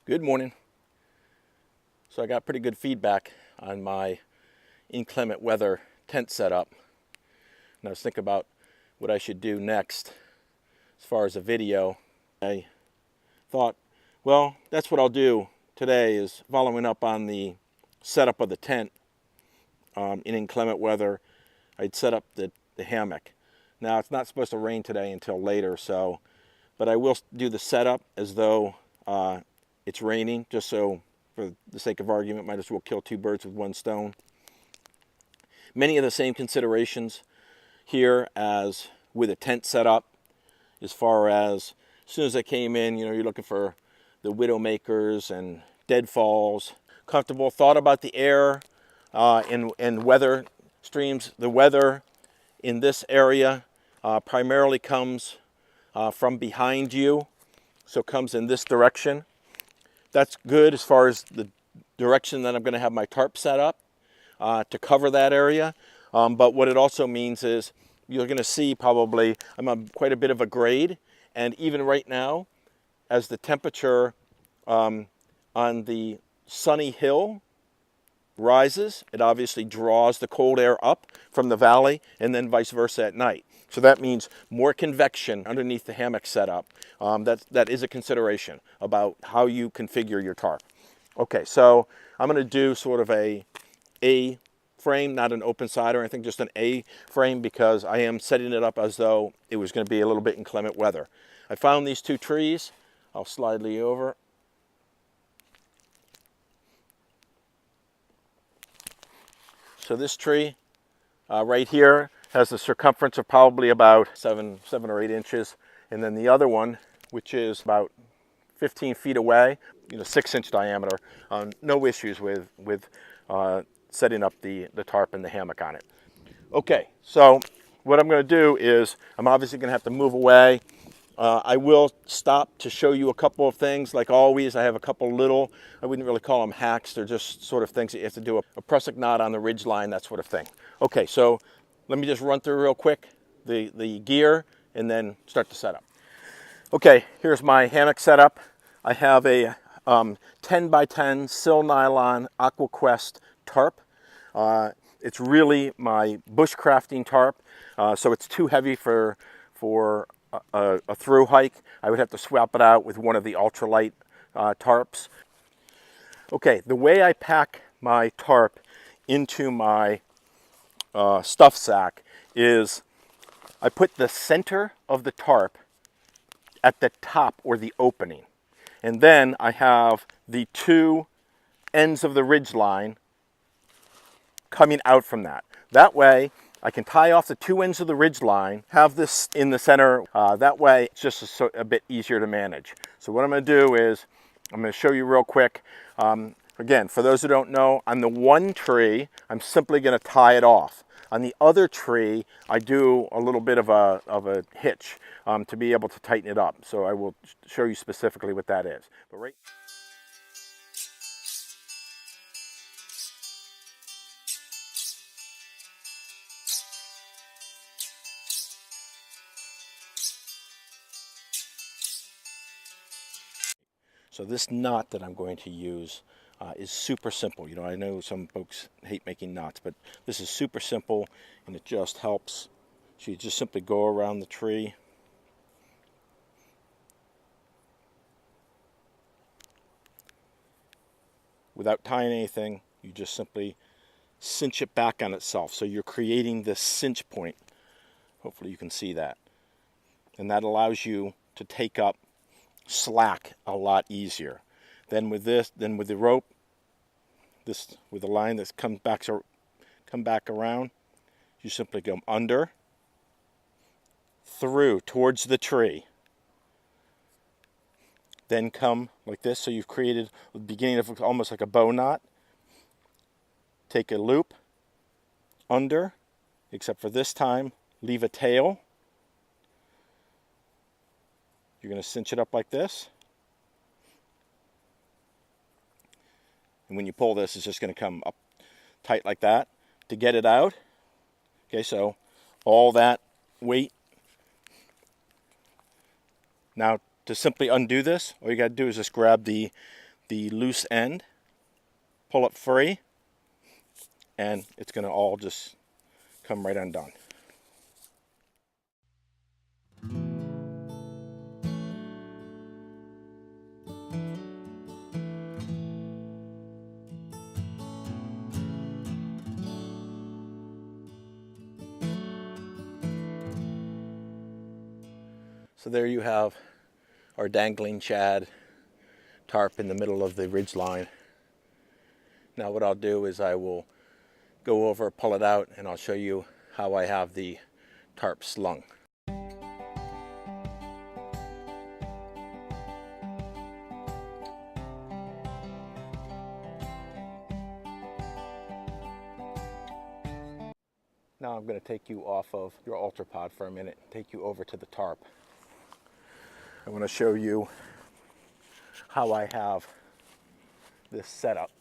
Good morning. So I got pretty good feedback on my inclement weather tent setup. And I was thinking about what I should do next as far as a video. I thought, well, that's what I'll do today, is following up on the setup of the tent in inclement weather. I'd set up the hammock. Now it's not supposed to rain today until later, but I will do the setup as though it's raining, just so, for the sake of argument, might as well kill two birds with one stone. Many of the same considerations here as with a tent setup, as far as soon as I came in, you're looking for the widowmakers and deadfalls. Comfortable, thought about the air and weather streams. The weather in this area primarily comes from behind you, so it comes in this direction. That's good as far as the direction that I'm going to have my tarp set up to cover that area. But what it also means is you're going to see probably I'm on quite a bit of a grade. And even right now, as the temperature on the sunny hill rises, it obviously draws the cold air up from the valley, and then vice versa at night. So that means more convection underneath the hammock setup. That is a consideration about how you configure your tarp. Okay, so I'm going to do sort of a frame, not an open side or anything, just an A frame, because I am setting it up as though it was going to be a little bit inclement weather. I found these two trees. I'll slide Lee over. So this tree right here has a circumference of probably about 7 or 8 inches. And then the other one, which is about 15 feet away, 6-inch diameter. No issues with setting up the tarp and the hammock on it. Okay, so what I'm going to do is I'm obviously going to have to move away. I will stop to show you a couple of things. Like always, I have a couple little, I wouldn't really call them hacks. They're just sort of things that you have to do, a prusik knot on the ridge line, that sort of thing. Okay, so let me just run through real quick the gear and then start the setup. Okay, here's my hammock setup. I have a 10 by 10 sil nylon AquaQuest tarp. It's really my bushcrafting tarp, so it's too heavy for a through hike. I would have to swap it out with one of the ultralight tarps. Okay, the way I pack my tarp into my stuff sack is I put the center of the tarp at the top, or the opening, and then I have the two ends of the ridge line coming out from that. That way I can tie off the two ends of the ridge line, have this in the center. That way it's just a bit easier to manage. So what I'm going to do is I'm going to show you real quick. Again, for those who don't know, on the one tree, I'm simply going to tie it off. On the other tree, I do a little bit of a hitch to be able to tighten it up. So I will show you specifically what that is. But right. So this knot that I'm going to use is super simple. I know some folks hate making knots, but this is super simple, and it just helps. So you just simply go around the tree. Without tying anything, you just simply cinch it back on itself. So you're creating this cinch point. Hopefully you can see that. And that allows you to take up slack a lot easier. Then with the rope, with the line that's come back around, you simply go under, through towards the tree, then come like this. So you've created the beginning of almost like a bow knot. Take a loop under, except for this time leave a tail. You're going to cinch it up like this. And when you pull this, it's just going to come up tight like that. To get it out, okay, so all that weight. Now, to simply undo this, all you got to do is just grab the the loose end, pull it free, and it's going to all just come right undone. So there you have our dangling shad tarp in the middle of the ridge line. Now what I'll do is I will go over, pull it out, and I'll show you how I have the tarp slung. Now I'm going to take you off of your ultrapod for a minute, take you over to the tarp. I want to show you how I have this set up.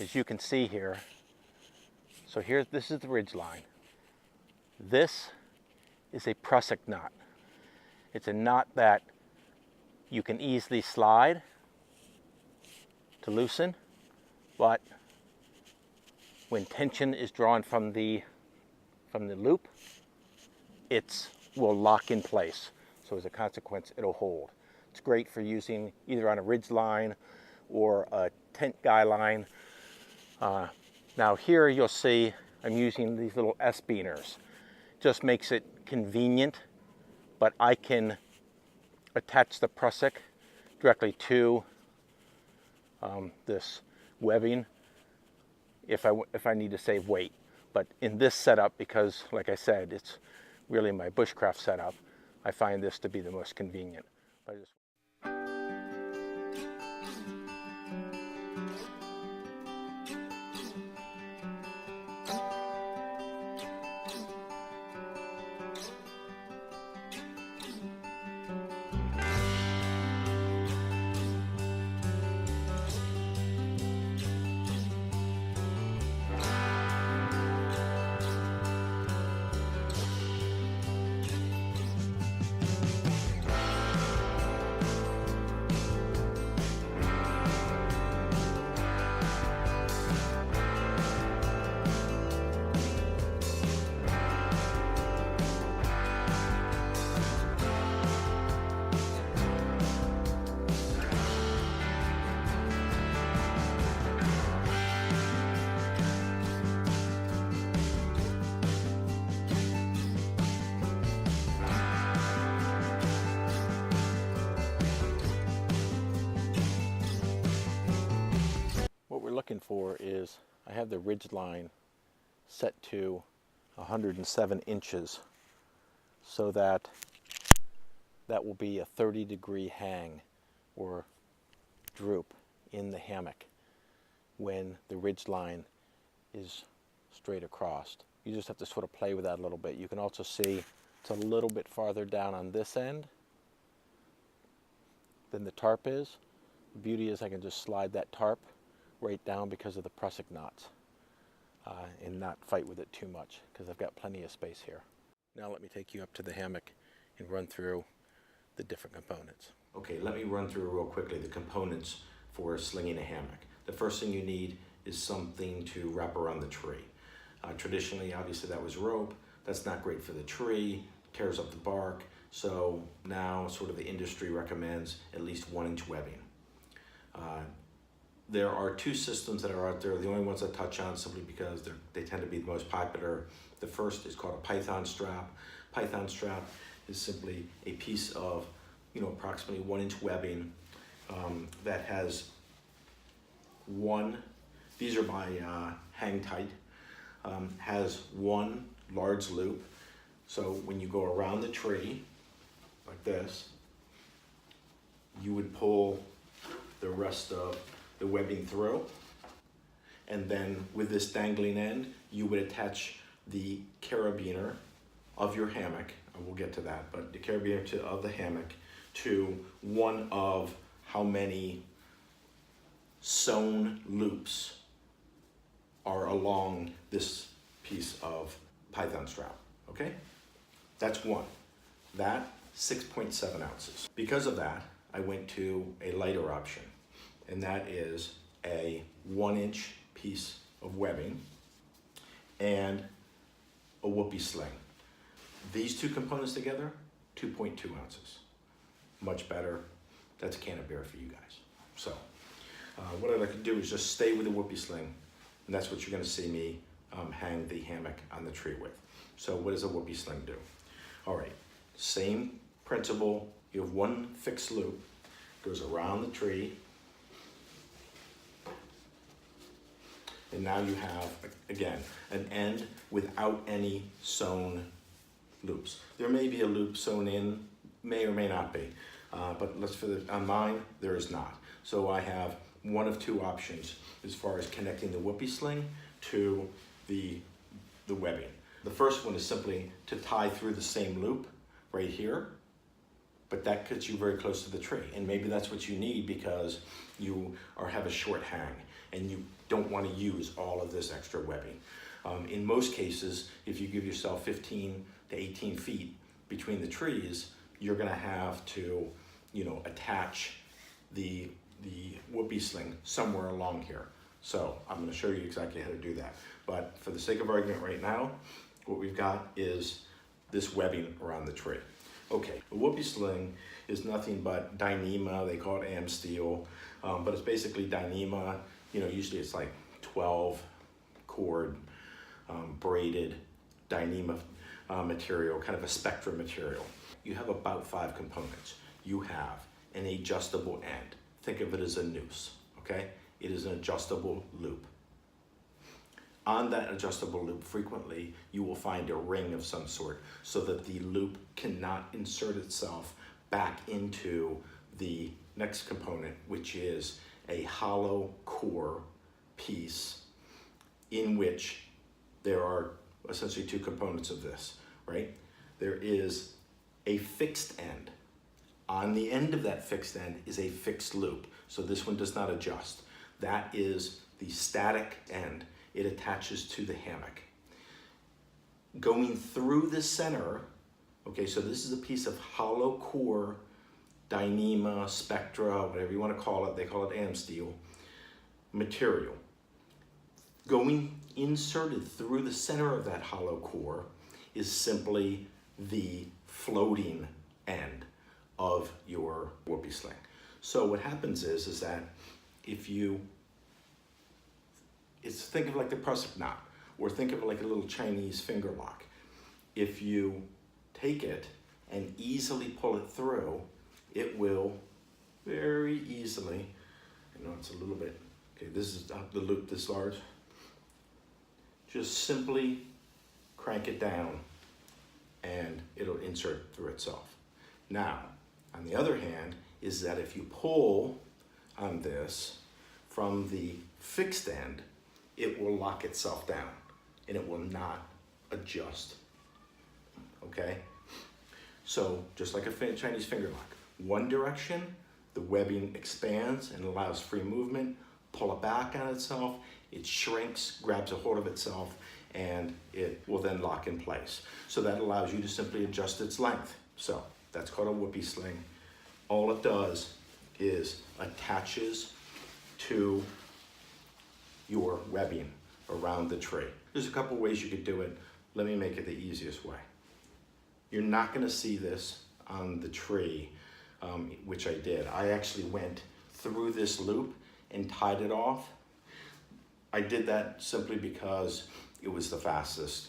As you can see here, so here, this is the ridge line. This is a prusik knot. It's a knot that you can easily slide to loosen, but when tension is drawn from the loop, it will lock in place. So as a consequence, it'll hold. It's great for using either on a ridge line or a tent guy line. Now here you'll see I'm using these little S-beaners. Just makes it convenient, but I can attach the prusik directly to this webbing if I need to save weight. But in this setup, because like I said, it's really my bushcraft setup, I find this to be the most convenient. What we're looking for is, I have the ridge line set to 107 inches so that will be a 30-degree hang or droop in the hammock when the ridge line is straight across. You just have to sort of play with that a little bit. You can also see it's a little bit farther down on this end than the tarp is. The beauty is I can just slide that tarp right down because of the prusik knots and not fight with it too much because I've got plenty of space here. Now let me take you up to the hammock and run through the different components. Okay, let me run through real quickly the components for slinging a hammock. The first thing you need is something to wrap around the tree. Traditionally, obviously that was rope. That's not great for the tree, tears up the bark. So now sort of the industry recommends at least 1-inch webbing. There are two systems that are out there. The only ones I touch on simply because they tend to be the most popular. The first is called a python strap. Python strap is simply a piece of, approximately 1-inch webbing that has these are by Hang Tight, has one large loop. So when you go around the tree like this, you would pull the rest of the webbing through, and then with this dangling end you would attach the carabiner of your hammock, and we'll get to that, but the carabiner of the hammock to one of how many sewn loops are along this piece of python strap. Okay, that's one. That 6.7 ounces. Because of that, I went to a lighter option. and that is a 1-inch piece of webbing and a whoopie sling. These two components together, 2.2 ounces. Much better. That's a can of beer for you guys. So what I'd like to do is just stay with the whoopie sling, and that's what you're going to see me hang the hammock on the tree with. So what does a whoopie sling do? All right, same principle. You have one fixed loop, goes around the tree, and now you have, again, an end without any sewn loops. There may be a loop sewn in, may or may not be, but on mine, there is not. So I have one of two options as far as connecting the whoopie sling to the webbing. The first one is simply to tie through the same loop right here, but that gets you very close to the tree. And maybe that's what you need because you have a short hang and you don't want to use all of this extra webbing. In most cases, if you give yourself 15 to 18 feet between the trees, you're gonna have to, attach the whoopie sling somewhere along here. So I'm gonna show you exactly how to do that. But for the sake of argument right now, what we've got is this webbing around the tree. Okay, a whoopie sling is nothing but Dyneema, they call it AM steel, but it's basically Dyneema. Usually it's like 12 cord braided Dyneema material, kind of a spectrum material. You have about 5 components. You have an adjustable end. Think of it as a noose, okay? It is an adjustable loop. On that adjustable loop, frequently, you will find a ring of some sort so that the loop cannot insert itself back into the next component, which is a hollow core piece in which there are essentially 2 components of this, right? There is a fixed end. On the end of that fixed end is a fixed loop. So this one does not adjust. That is the static end. It attaches to the hammock. Going through the center, okay, so this is a piece of hollow core, Dyneema, Spectra, whatever you want to call it, they call it AM steel, material. Going inserted through the center of that hollow core is simply the floating end of your whoopie sling. So what happens is that if you, think of it like the prusik knot, or think of it like a little Chinese finger lock. If you take it and easily pull it through, it will very easily, it's a little bit, okay, this is the loop this large, just simply crank it down and it'll insert through itself. Now, on the other hand, is that if you pull on this from the fixed end, it will lock itself down and it will not adjust, okay? So just like a Chinese finger lock, one direction, the webbing expands and allows free movement, pull it back on itself, it shrinks, grabs a hold of itself, and it will then lock in place. So that allows you to simply adjust its length. So that's called a whoopie sling. All it does is attaches to your webbing around the tree. There's a couple ways you could do it. Let me make it the easiest way. You're not gonna see this on the tree, which I did. I actually went through this loop and tied it off. I did that simply because it was the fastest,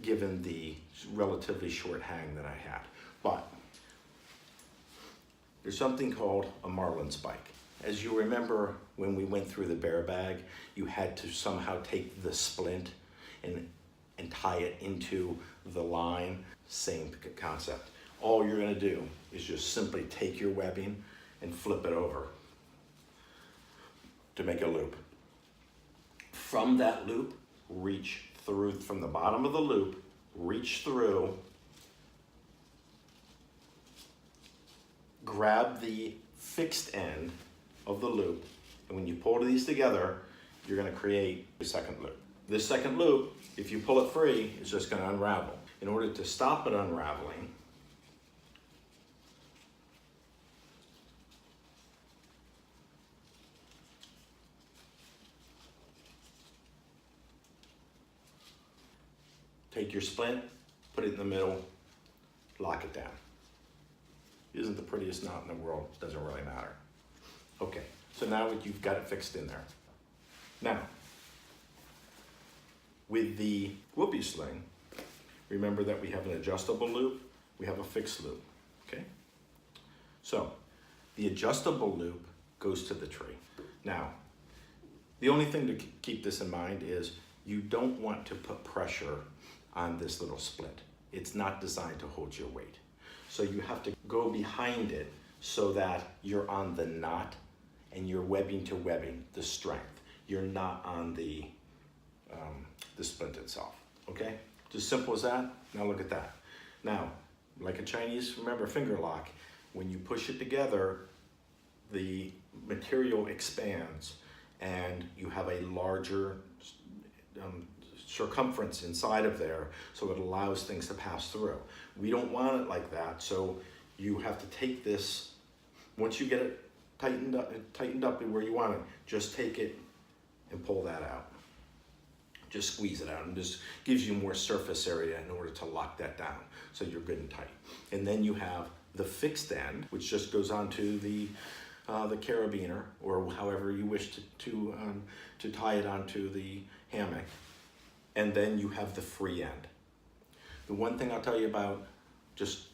given the relatively short hang that I had. But there's something called a marlin spike. As you remember, when we went through the bear bag, you had to somehow take the splint and tie it into the line. Same concept. All you're gonna do is just simply take your webbing and flip it over to make a loop. From that loop, reach through, from the bottom of the loop, reach through, grab the fixed end of the loop, and when you pull these together, you're gonna create a second loop. This second loop, if you pull it free, is just gonna unravel. In order to stop it unraveling, take your splint, put it in the middle, lock it down. Isn't the prettiest knot in the world, doesn't really matter. Okay, so now you've got it fixed in there. Now, with the whoopie sling, remember that we have an adjustable loop, we have a fixed loop, okay? So, the adjustable loop goes to the tree. Now, the only thing to keep this in mind is you don't want to put pressure on this little split. It's not designed to hold your weight. So you have to go behind it so that you're on the knot and you're webbing to webbing the strength. You're not on the splint itself, okay? Just simple as that. Now look at that. Now, like a Chinese, remember, finger lock, when you push it together, the material expands and you have a larger circumference inside of there, so it allows things to pass through. We don't want it like that, so you have to take this, once you get it tightened up where you want it, just take it and pull that out. Just squeeze it out, and just gives you more surface area in order to lock that down, so you're good and tight. And then you have the fixed end, which just goes onto the carabiner, or however you wish to tie it onto the hammock. And then you have the free end. The one thing I'll tell you about, just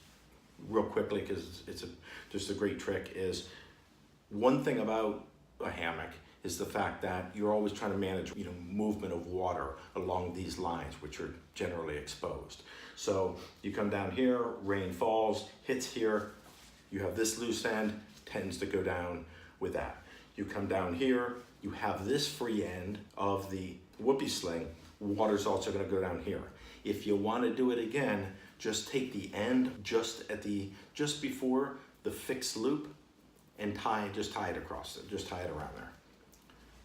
real quickly, because it's just a great trick, is one thing about a hammock is the fact that you're always trying to manage, movement of water along these lines, which are generally exposed. So you come down here, rain falls, hits here, you have this loose end, tends to go down with that. You come down here, you have this free end of the whoopie sling, water's also going to go down here. If you want to do it again, just take the end just before the fixed loop and just tie it across it, just tie it around there.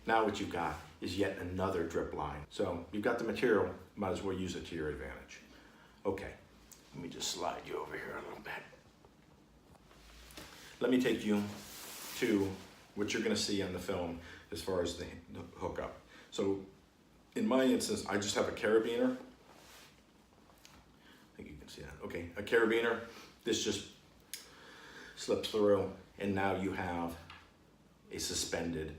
Now what you've got is yet another drip line. So you've got the material, might as well use it to your advantage. Okay, let me just slide you over here a little bit. Let me take you to what you're going to see on the film as far as the hookup. So in my instance, I just have a carabiner. I think you can see that. Okay, a carabiner. This just slips through, and now you have a suspended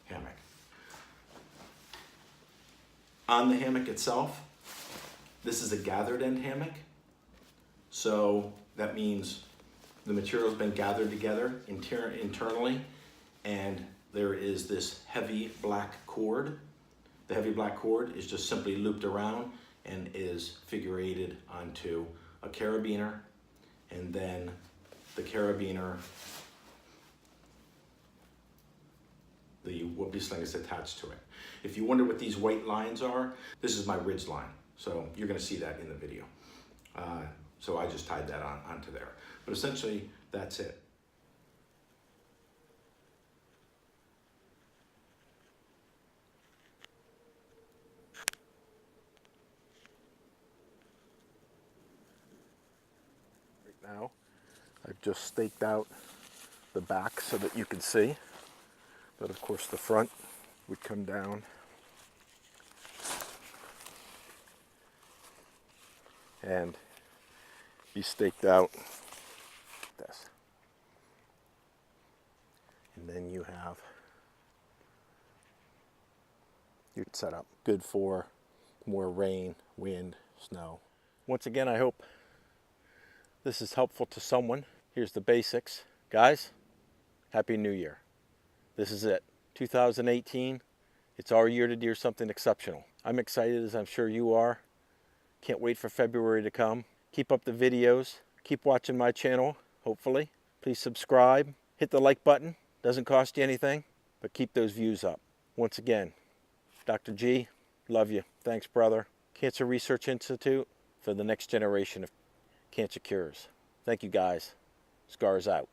hammock. On the hammock itself, this is a gathered end hammock. So that means the material's been gathered together internally, and there is this heavy black cord. The heavy black cord is just simply looped around and is figurated onto a carabiner, and then the carabiner, the whoopie sling is attached to it. If you wonder what these white lines are, this is my ridge line. So you're going to see that in the video. So I just tied that onto there. But essentially, that's it. Right now, I've just staked out the back so that you can see. But of course, the front would come down and be staked out like this. And then you have your setup, good for more rain, wind, snow. Once again, I hope this is helpful to someone. Here's the basics. Guys, Happy New Year. This is it. 2018. It's our year to do something exceptional. I'm excited, as I'm sure you are. Can't wait for February to come. Keep up the videos. Keep watching my channel, hopefully. Please subscribe. Hit the like button. Doesn't cost you anything, but keep those views up. Once again, Dr. G, love you. Thanks, brother. Cancer Research Institute for the next generation of cancer cures. Thank you, guys. Scars out.